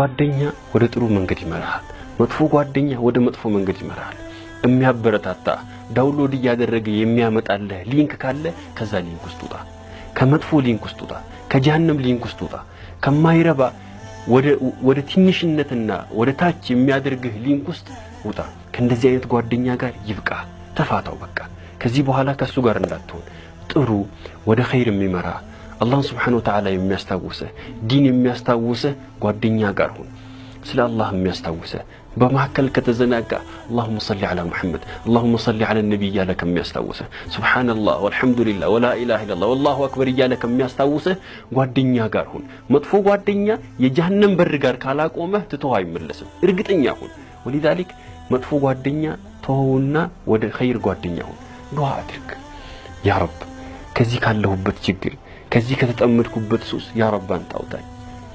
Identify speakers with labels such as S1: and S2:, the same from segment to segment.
S1: ጓደኛ ወደ ጥሩ መንገድ ይመራል መጥፎ ጓደኛ ወደ መጥፎ መንገድ ይመራል የሚያበረታታ ዳውንሎድ ያደረገ የሚያመጣልህ ሊንክ ካለ ከዛ ሊንክ ውስጥ ውጣ ከመጥፎ ሊንክ ውስጥ ውጣ ከጀሃነም ሊንክ ውስጥ ውጣ ከማይረባ ወደ ትንሽነትና ወደ ታች የሚያደርግህ ሊንክ ውስጥ ውጣ ከእንደዚህ አይነት ጓደኛ ጋር ይብቃ ተፋታው በቃ ከዚህ በኋላ ከሱ ጋር እንዳትሆን ጥሩ ወደ ኸይር የሚመራ الله سبحانه وتعالى የሚያስታውሰ ዲን የሚያስታውሰ ጓደኛ ጋር ሁን ስለ አላህ የሚያስታውሰ በመሐከል ከተዘናጋ اللهم صل على محمد اللهم صل على النبي ያለ ከሚያስታውሰ سبحان الله والحمد لله ولا اله الا الله والله اكبر ያለ ከሚያስታውሰ ጓደኛ ጋር ሁን መጥፎ ጓደኛ የጀሃነም በር ጋር ካላቆመህ ትተው አይመለስም እርግጠኛ ሁን ولذلك መጥፎ ጓደኛ ተውና ወደ ኸይር ጓደኛ ሁን ዱዓ አድርግ ያ ረብ ከዚህ ካለሁበት ችግር ከዚህ ከተጠመድኩበት ሱስ ያ ረብ አንተ አውጣኝ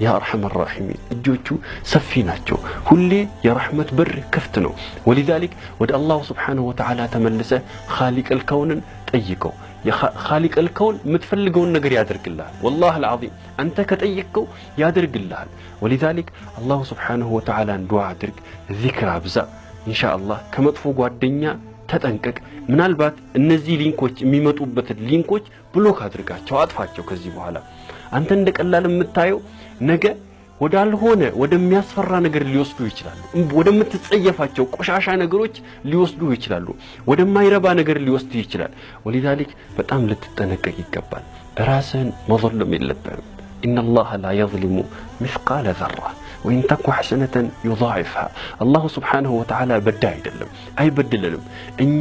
S1: ያ አርሐም الراحمين እጆቹ ሰፊ ናቸው ሁሌ የረህመት በር ክፍት ነው ولذلك ወደ አላህ Subhanahu Wa Ta'ala ተመለሰ خالق الكون ጠይቀው خالق الكون የምትፈልገውን ነገር ያደርግልሃል والله العظيم አንተ ከጠየቅከው ያደርግልሃል ولذلك አላህ Subhanahu Wa Ta'ala ዱዓ አድርግ ዚክር አብዛ ኢንሻአላህ ከመጥፎ ጓደኛ ተጠንቀቅ ምናልባት እነዚህ ሊንኮች የሚመጡበት ሊንኮች ብሎክ አድርጋቸው አጥፋቸው ከዚህ በኋላ አንተ እንደቀላል የምታየው ነገ ወዳልሆነ ወደሚያስፈራ ነገር ሊወስዱ ይችላሉ ወደምትጸየፋቸው ቆሻሻ ነገሮች ሊወስዱ ይችላሉ ወደማይረባ ነገር ሊወስዱ ይችላል ولذلك በጣም ልትጠነቀቅ ይገባል ራስህን መظلم የለብህም ان الله لا يظلم مثقال ذره وإن تكو حسنة يضاعفها الله سبحانه وتعالى بدأ አይደለም አይበድልንም እኛ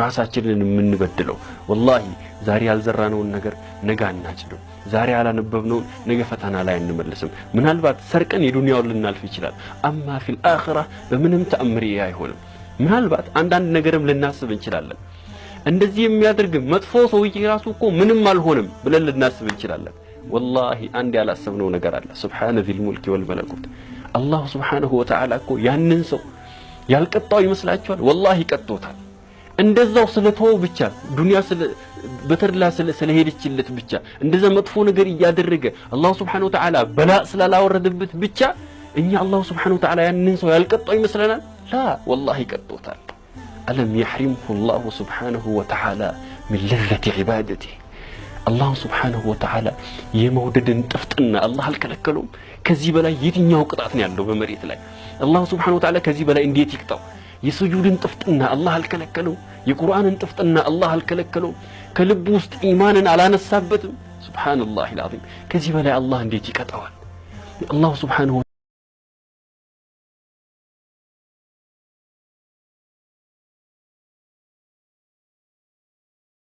S1: ራሳችንን የምንበድለው والله ዛሬ ያልዘራነውን ነገር ነገ አናጭደው ዛሬ ያላነበብነው ነገ ፈተና ላይ እንመለስም ምናልባት ሰርቀን የዱንያውን ልናልፍ ይችላል اما في الاخره በምንም ተአምር አይሆንም ምናልባት አንዳንድ ነገርም ልናስብ እንችላለን እንደዚህ የሚያደርግ መጥፎ ሰውዬ ራሱ እኮ ምንም አልሆነም ብለን ልናስብ እንችላለን والله عند على سبنو ነገር አለ سبحان ذي الملك والملكوت الله سبحانه وتعالى እኮ ያንን ሰው ያልቀጣው ይመስላችኋል والله ቀጥቶታል እንደዛው ስለተው ብቻ ዱንያ በተርላ ስለሄደችለት ብቻ እንደዛ መጥፎ ነገር ያደረገ الله سبحانه وتعالى በላ ስላላወረደበት ብቻ እኛ الله سبحانه وتعالى ያንን ሰው ያልቀጣው ይመስለናል لا والله ቀጥቶታል ألم يحرمه الله سبحانه وتعالى من لذة عبادته الله سبحانه وتعالى يموددن طفطنا الله الكلكلوم كذي بلا يتኛው ቅጣት ነው ያለው በመሬት ላይ الله سبحانه وتعالى كذي بلا እንዴት ይቅጣው የሱጁድን ጥፍጥና الله الكلكلوم የቁርአንን ጥፍጥና الله الكلكلوم ከልብ ውስጥ ኢማንን አላነሳበትም سبحان الله العظيم كذي بلا الله እንዴት ይቀጣዋል الله سبحانه